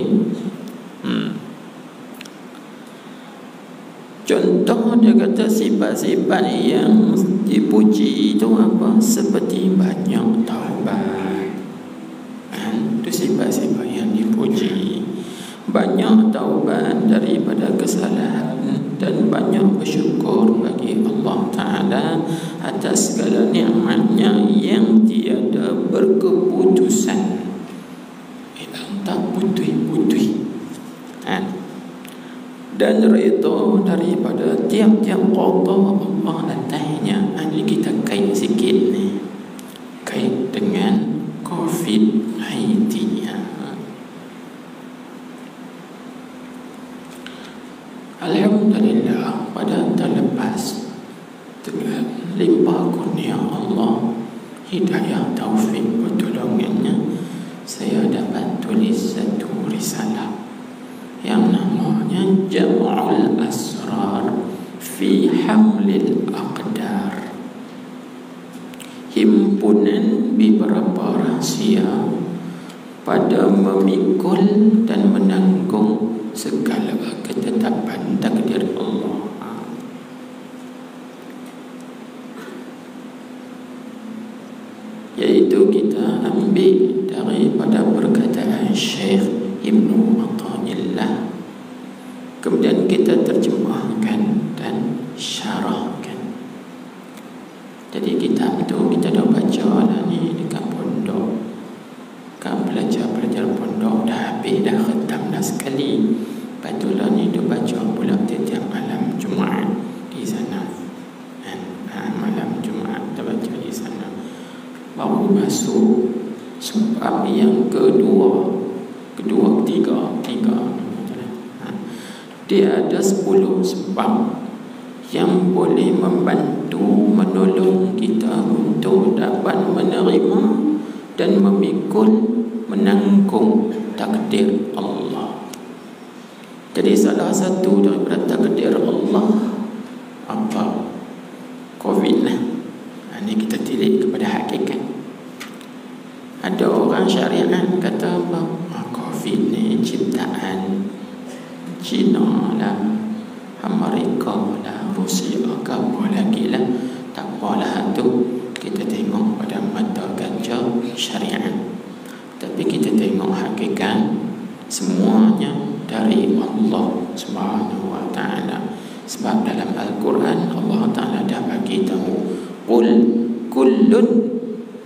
Contoh dia kata sifat-sifat yang dipuji itu apa? Seperti banyak taubat. Itu sifat-sifat yang dipuji. Banyak taubat daripada kesalahan dan banyak bersyukur bagi Allah Ta'ala atas segala nikmatnya yang tiada berkeputusan. Tak putih-putih. Dan reda daripada tiap-tiap qada Allah atasnya. Ini kita kait sikit ni, kait dengan COVID-19. Alhamdulillah, pada terlepas dengan limpah kurnia Allah, hidayah, taufik, pertolongannya, saya dapat tulis satu risalah yang namanya Jam'ul Asrar fi Hamlil Aqdar. Himpunan beberapa rahsia pada memikul dan menanggung segala ketetapan takdir Allah. Yaitu kita ambil daripada perkataan Syekh Ibnu Athaillah, kemudian kita terjemahkan dan syarahkan. Jadi kitab tu kita dah baca dah ni dekat pondok. Kan pelajar-pelajar pondok dah habis, dah khatam dah sekali. Lepas tu lah ni dia baca pula setiap malam Jumaat di sana. Malam Jumaat dia baca di sana. Baru masuk sebab yang ketiga. Dia ada 10 sebab yang boleh membantu, menolong kita untuk dapat menerima dan memikul, menanggung takdir Allah. Jadi salah satu daripada takdir Allah apa? COVID lah. Ini kita tilik kepada hakikat. Ada orang syariat kata apa? COVID ni ciptaan China lah, Amerika lah, Rusia ke apa lagi lah. Tak apalah tu, kita tengok pada mata kaca syariat. Tapi kita tengok hakikat, semuanya dari Allah Subhanahu wa ta'ala. Sebab dalam Al-Quran Allah Ta'ala dah bagi tahu, qul kullun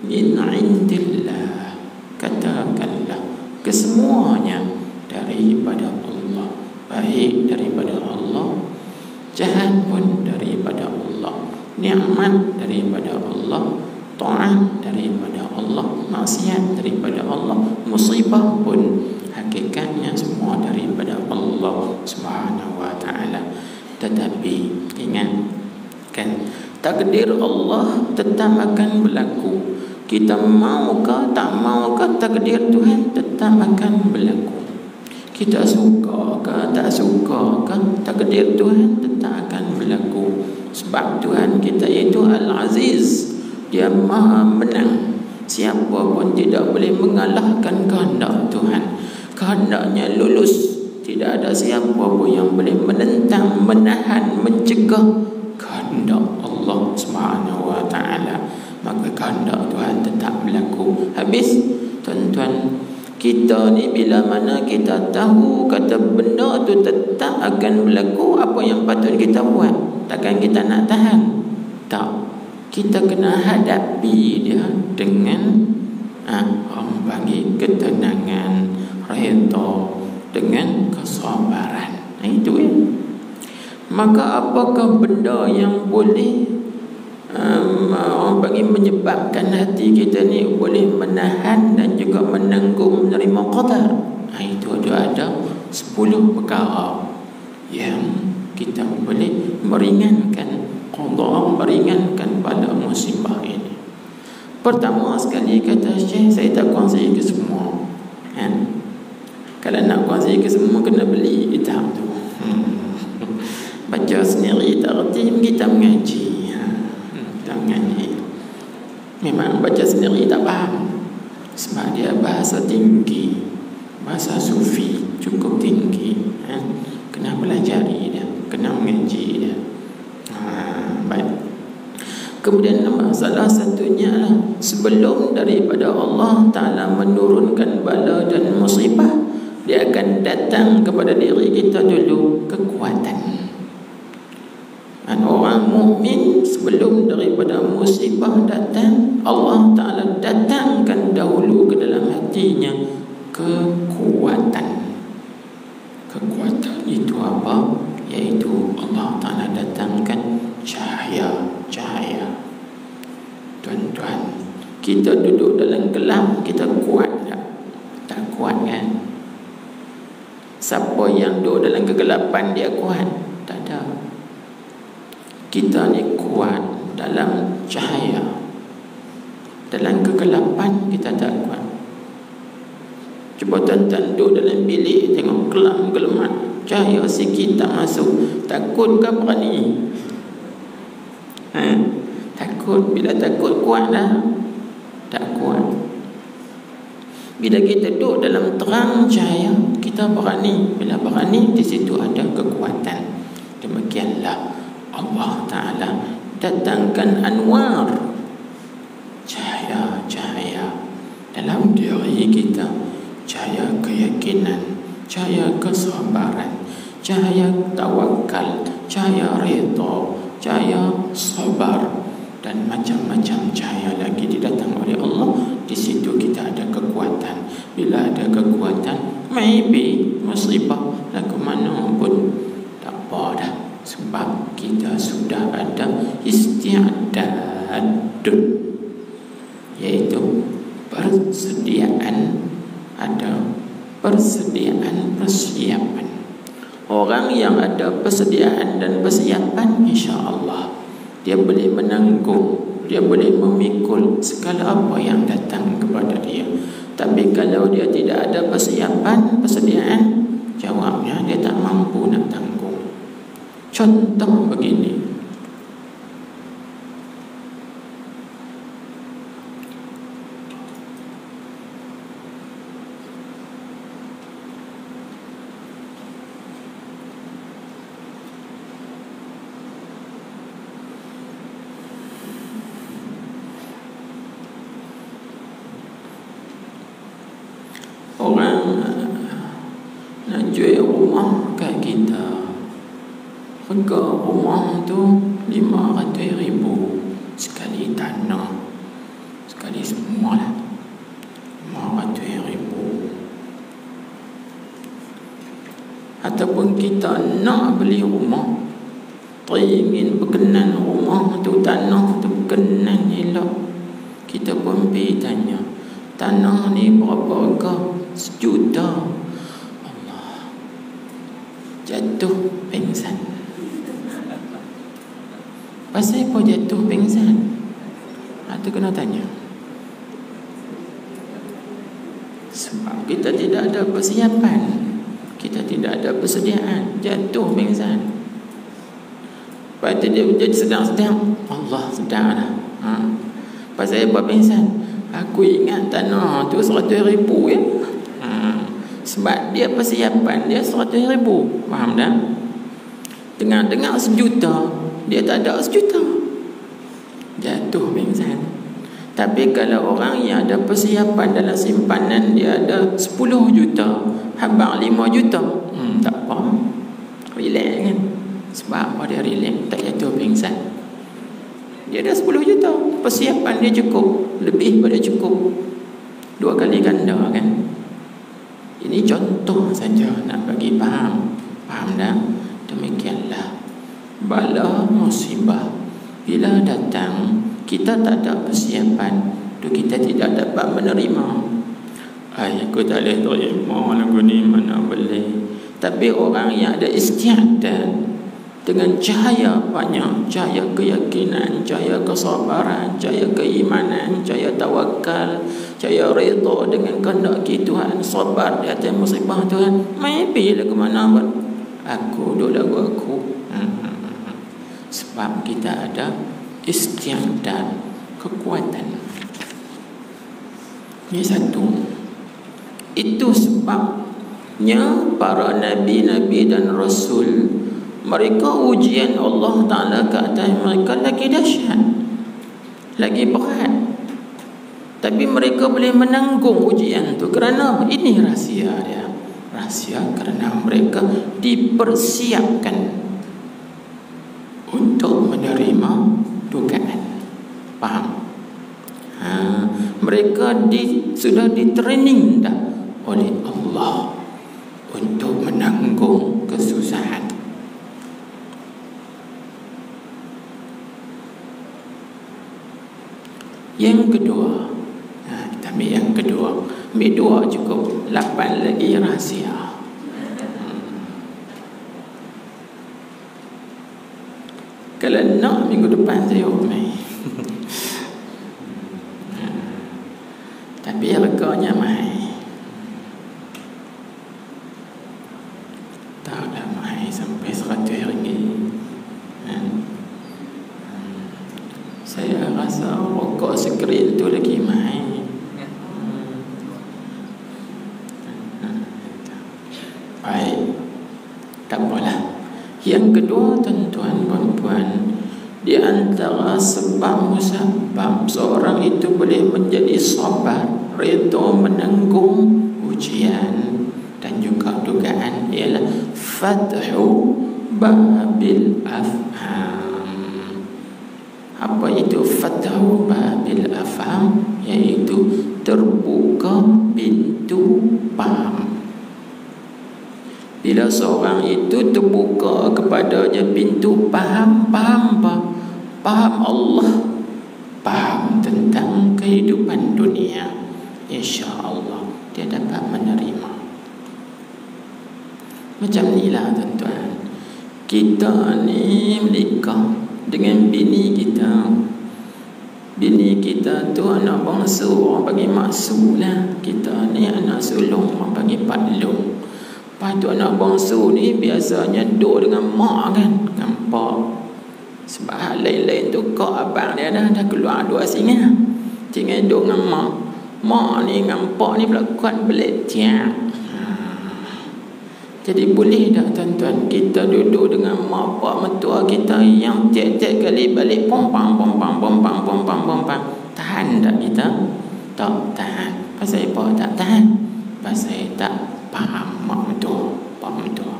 min indillah. Katakanlah kesemuanya daripada Allah. Baik daripada Allah, jahat pun daripada Allah, nikmat daripada Allah, taat daripada Allah, maksiat daripada Allah, musibah pun hakikatnya semua daripada Allah Subhanahu wa taala. Tetapi ingat kan, takdir Allah tetap akan berlaku. Kita maukah tak maukah, takdir Tuhan tetap akan berlaku. Kita sukakah tak sukakah, takdir Tuhan tetap akan berlaku. Sebab Tuhan kita itu Al-Aziz, Dia Maha Menang. Siapa pun tidak boleh mengalahkan kehendak Tuhan. Kehendaknya lulus. Tidak ada siapa pun yang boleh menentang, menahan, mencegah kehendak Allah Subhanahu wa taala. Maka kehendak Tuhan tetap berlaku. Habis tuan-tuan, kita ni bila mana kita tahu kata benda tu tetap akan berlaku, apa yang patut kita buat? Takkan kita nak tahan? Tak. Kita kena hadapi dia dengan orang bagi ketenangan, redha, dengan kesabaran. Itu ya. Maka apakah benda yang boleh orang bagi menyebabkan hati kita ni boleh menahan dan juga menanggung menerima qadar? Itu ada 10 perkara yang kita boleh meringankan qada, meringankan bala musibah ini. Pertama sekali kata Syekh, saya tak kongsi ke semua kan? Kalau nak kongsi ke semua kena beli kitab tu. Baca sendiri tak reti, kita mengaji. Memang baca sendiri tak faham, sebab dia bahasa tinggi, bahasa sufi cukup tinggi. Kena pelajari dia, kena mengaji dia. Baik. Kemudian salah satunya lah, sebelum daripada Allah Ta'ala menurunkan bala dan musibah, Dia akan datang kepada diri kita dulu kekuatan. Dan orang mukmin sebelum daripada musibah datang, Allah Ta'ala datangkan dahulu ke dalam hatinya kekuatan. Kekuatan itu apa? Iaitu Allah Ta'ala datangkan cahaya. Tuan-tuan, kita duduk dalam gelap, kita kuat tak? Tak kuat kan? Siapa yang duduk dalam kegelapan dia kuat? Tak ada. Kita ni kuat dalam cahaya. Dalam kegelapan kita tak kuat. Cuba tuan-tuan duduk dalam bilik, tengok kelam gelamat, cahaya sikit tak masuk, takut ke berani? Takut. Bila takut kuat dah? Tak kuat. Bila kita duduk dalam terang cahaya, kita berani. Bila berani, di situ ada kekuatan. Demikianlah Allah Ta'ala datangkan anwar, cahaya dalam diri kita, cahaya keyakinan, cahaya kesabaran, cahaya tawakal, cahaya redha, cahaya sabar, dan macam-macam cahaya lagi didatang oleh Allah. Di situ kita ada kekuatan. Bila ada kekuatan, maybe musibah laku mana pun tak apa dah, sebab kita sudah ada isti'dadun, iaitu persediaan. Ada persiapan. Orang yang ada persediaan dan persiapan, insya-Allah dia boleh menanggung, dia boleh memikul segala apa yang datang kepada dia. Tapi kalau dia tidak ada persiapan, persediaan, jawabnya dia tak mampu nak tanggung. Contoh begini, orang nak jual rumah kat kita, harga rumah tu 500,000 sekali tanah. Sekali semua lah 500,000. Ataupun kita nak beli rumah, teringin berkenan rumah tu, tanah tu berkenan elok, kita pun pergi tanya, tanah ni berapa harga? 1 juta. Allah, jatuh pingsan. Pasal apa jatuh pingsan? Itu kena tanya. Sebab kita tidak ada persiapan, kita tidak ada persediaan, jatuh pingsan. Lepas tu dia jadi sedang-sedang, Allah sedang lah. Pasal apa pingsan? Aku ingat tanah tu 100,000 ya. Sebab dia persiapan dia 100,000. Faham tak? Dengar-dengar 1 juta, dia tak ada 1 juta, jatuh pingsan. Tapi kalau orang yang ada persiapan dalam simpanan, dia ada 10 juta, habang 5 juta, tak apa, relax kan. Sebab apa dia relax? Tak jatuh pingsan. Dia ada 10 juta, persiapan dia cukup, lebih pada cukup, 2 kali ganda kan. Ini contoh saja nak bagi faham. Faham tak? Demikianlah bala musibah bila datang, kita tak ada persiapan, tu kita tidak dapat menerima. Aku tak boleh terima lagu ni, mana boleh. Tapi orang yang ada istiadat dengan cahaya banyak, cahaya keyakinan, cahaya kesabaran, cahaya keimanan, cahaya tawakal, cahaya redha dengan kehendak Tuhan, sabar di atas musibah Tuhan, maybe lagu mana pun aku duduk lagu aku. Sebab kita ada istiadat, kekuatan. Ini satu. Itu sebabnya para nabi-nabi dan rasul, mereka ujian Allah Ta'ala ke atas mereka lagi dahsyat, lagi berat, tapi mereka boleh menanggung ujian tu. Kerana ini rahsia dia. Rahsia kerana mereka dipersiapkan untuk menerima dugaan. Faham? Mereka sudah di-training dah oleh Allah untuk menanggung kesusahan. Yang kedua, kita ambil yang kedua. Ambil 2 cukup, 8 lagi rahsia. Kalau nak minggu depan saya umai. Tapi harganya mahal. Tak dah mahal sampai RM100. Saya rasa rokok segerin tu lagi mahal. Baik, tak apalah. Yang kedua, tuan-tuan dan puan, di antara sebab musabab seorang itu boleh menjadi sabar, redha menanggung ujian dan juga dugaan, ialah fathu babil afham. Apa itu fathu babil afham? Iaitu terbuka pintu faham. Bila seorang itu terbuka kepadanya pintu faham, faham apa? Faham Allah, faham tentang kehidupan dunia, insya-Allah dia dapat menerima. Macam inilah tuan-tuan, kita ni menikah dengan bini kita. Bini kita tu anak bangsa, orang panggil maksud lah. Kita ni anak sulung, orang panggil patlung. Lepas tu anak bangsa ni biasanya duduk dengan mak kan, dengan pak. Sebab hal lain-lain tu kau abang dia dah keluar 2 singa, tinggal duduk dengan mak. Mak ni dengan pak ni pula kuat belit tiap. Jadi boleh tak tuan-tuan kita duduk dengan mak pak mentua kita yang tiap-tiap kali balik pompang. Tahan tak kita? Tak tahan. Pasal apa tak tahan? Pasal tak faham mak mentua, pak mentua.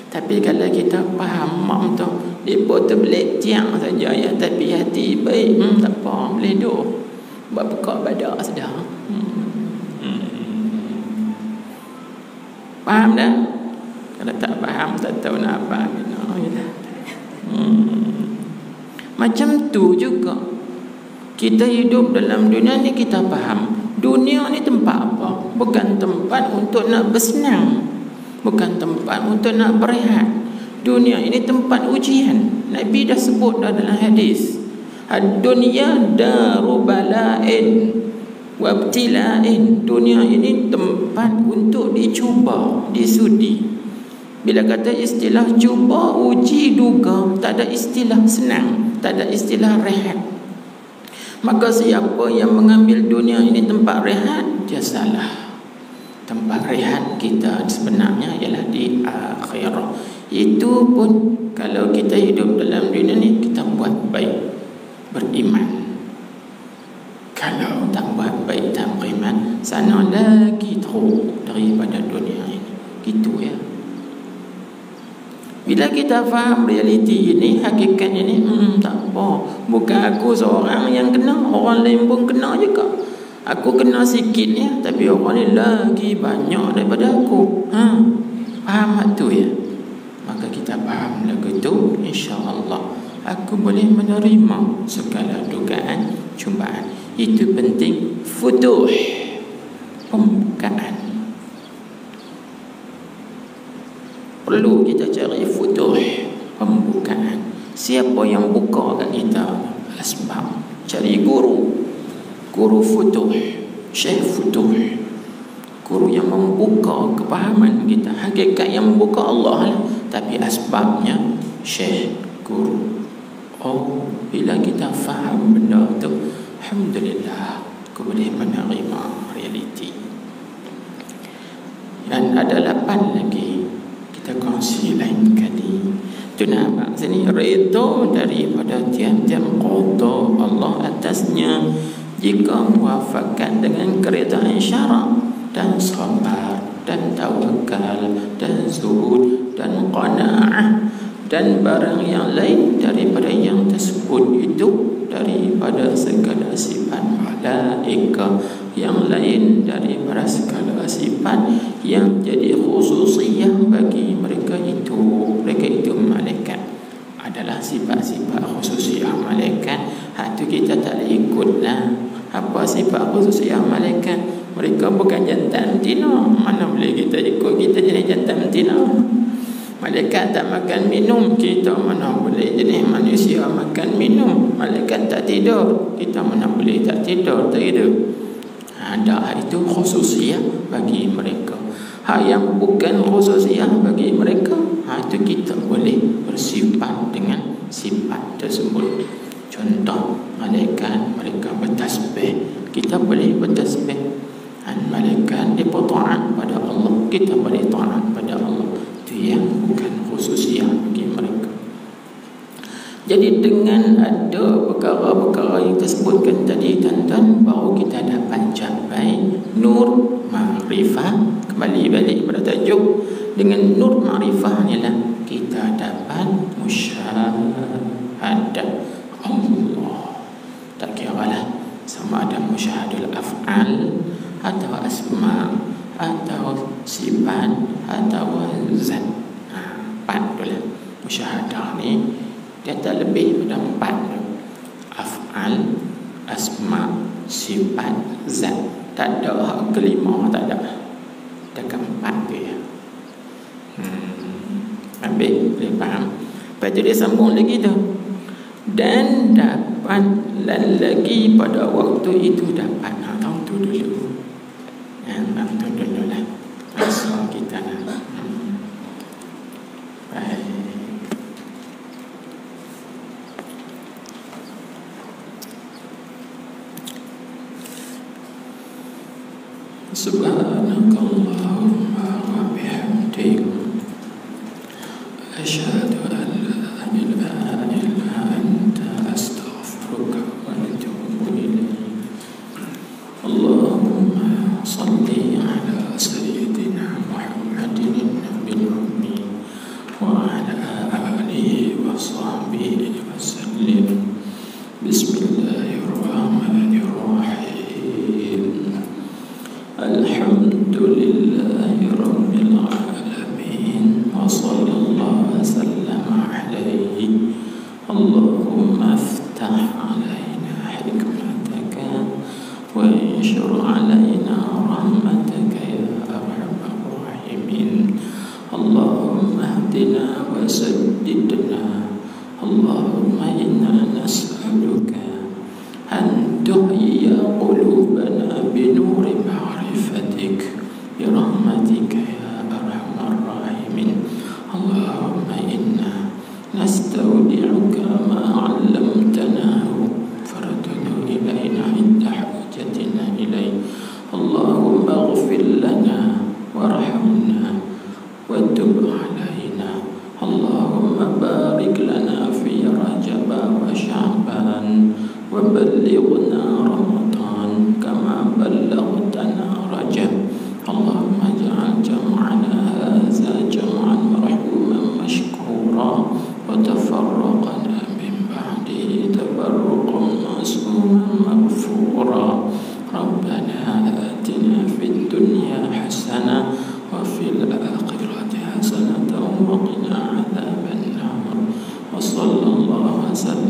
Tapi kalau kita faham mak mentua, dia terbelit tiang saja ya, tapi hati baik, tak apa, boleh duduk. Buat buka badak sedar. Faham tak? Kalau tak faham, tak tahu nak apa. Macam tu juga. Kita hidup dalam dunia ni, kita faham. Dunia ni tempat apa? Bukan tempat untuk nak bersenang. Bukan tempat untuk nak berehat. Dunia ini tempat ujian. Nabi dah sebut dah dalam hadis. Ad-dunya daru bala'in wabtila'in. Dunia ini tempat untuk dicuba, disudi. Bila kata istilah cuba, uji, duga, tak ada istilah senang, tak ada istilah rehat. Maka siapa yang mengambil dunia ini tempat rehat, dia salah. Tempat rehat kita sebenarnya ialah di akhirat. Itu pun kalau kita hidup dalam dunia ni, kita buat baik, beriman. Kalau tak buat baik, tak beriman, sana lagi teruk daripada dunia ini. Gitu ya. Bila kita faham realiti ini, hakikatnya ni, tak apa. Bukan aku seorang yang kena, orang lain pun kena juga. Aku kena sikit ni, tapi orang ni lagi banyak daripada aku. Faham tu ya? Maka kita faham lagu tu, insya-Allah aku boleh menerima segala dugaan, cubaan. Itu penting, futuh, pembukaan. Perlu kita cari futuh, pembukaan. Siapa yang buka kat kita asbab? Cari guru. Guru futuh, syekh futuh. Guru yang membuka kepahaman kita. Hakikat yang membuka Allah lah, tapi asbabnya syekh, guru. Oh, bila kita faham benda tu, alhamdulillah, aku boleh menerima realiti. Dan ada 8 lagi kita kongsi lain kali. Itu nampak sini, redha daripada tiap-tiap qada Allah atasnya, jika muafakat dengan keredaan syarak, dan sabar, dan tawakal, dan zuhud, dan qanaah, dan barang yang lain daripada yang tersebut itu, daripada segala sifat malaika, yang lain daripada segala sifat yang jadi khususiyah bagi mereka itu. Mereka itu malaikat, adalah sifat-sifat khususiyah malaikat. Itu kita tak boleh ikutlah. Apa sifat khususiyah malaikat? Mereka bukan jantan betina. Mana boleh kita ikut? Kita jenis jantan betina. Malaikat tak makan minum, kita mana boleh jenis manusia makan minum. Malaikat tak tidur, kita mana boleh tak tidur, tak hidup. Ada itu khususiyah bagi mereka. Yang bukan khususiyah bagi mereka, itu kita boleh bersifat dengan sifat tersebut. Contoh, malaikat mereka bertasbih, kita boleh bertasbih. Malaikat dia taat pada Allah, kita boleh taat pada Allah. Itu yang bukan khususiyah bagi mereka. Jadi dengan ada perkara-perkara yang tersebutkan tadi, tuan-tuan, baru kita dapat capai nur ma'rifah. Kembali balik pada tajuk, dengan nur ma'rifah inilah kita dapat musyahadah Allah. Tak kiralah sama ada musyahadul af'al, atau asma', atau sifat, atau zat. 4 tu lah. Musyahadah ni dia tak lebih pada 4. Af'al, asma', sifat, zat. Tak ada hak kelima, tak ada. Ada keempat tu ya. Ambil, boleh faham. Lepas tu dia sambung lagi tu. Dan dapat lagi pada waktu itu dapat. Tahu tu dulu. Tahu tu dulu lah. Masa kita lah. Baik. Subhanakallahumma wa bihamdik, asyhadu an la ilaha illa anta, astaghfiruka wa atubu ilaik. Allahumma salli ala sayyidina Muhammadin nabiyil ummi wa ala alihi wa sahbihi wa sallim. Bismillahirrahmanirrahim. Alhamdulillahi Rabbil Alamin. Wa sallallahu wa sallam alaihi. Allahumma aftah alaina hikmataka wa inshur alaina rahmataka ya arhamar rahimin. Allahumma hdina wa saddidna. Allahumma inna nas'aluka an tuhyiya qulubana binuri ma'rifatik bi rahmatika ya arhamar rahimin. Allahumma inna nastaudi'uka ma 'allamtanahu farudhu ilayna 'inda hajatina ilayh. Allahumma ighfir lana warhamna wa tub 'alaina. Allahumma barik lana fi Rajab wa Sya'ban wa ballighna Ramadan kama ballaghtana Rajab. Allahumma ja'al jam'ana hadza jam'an marhuman mashkura wa tafarraqana min ba'dihi tafarruqan ma'suman maghfura. Rabbana atina fid dunya hasanah wa fil akhirati hasanah wa qina adzaban nar. Wa sallallahu wa sallam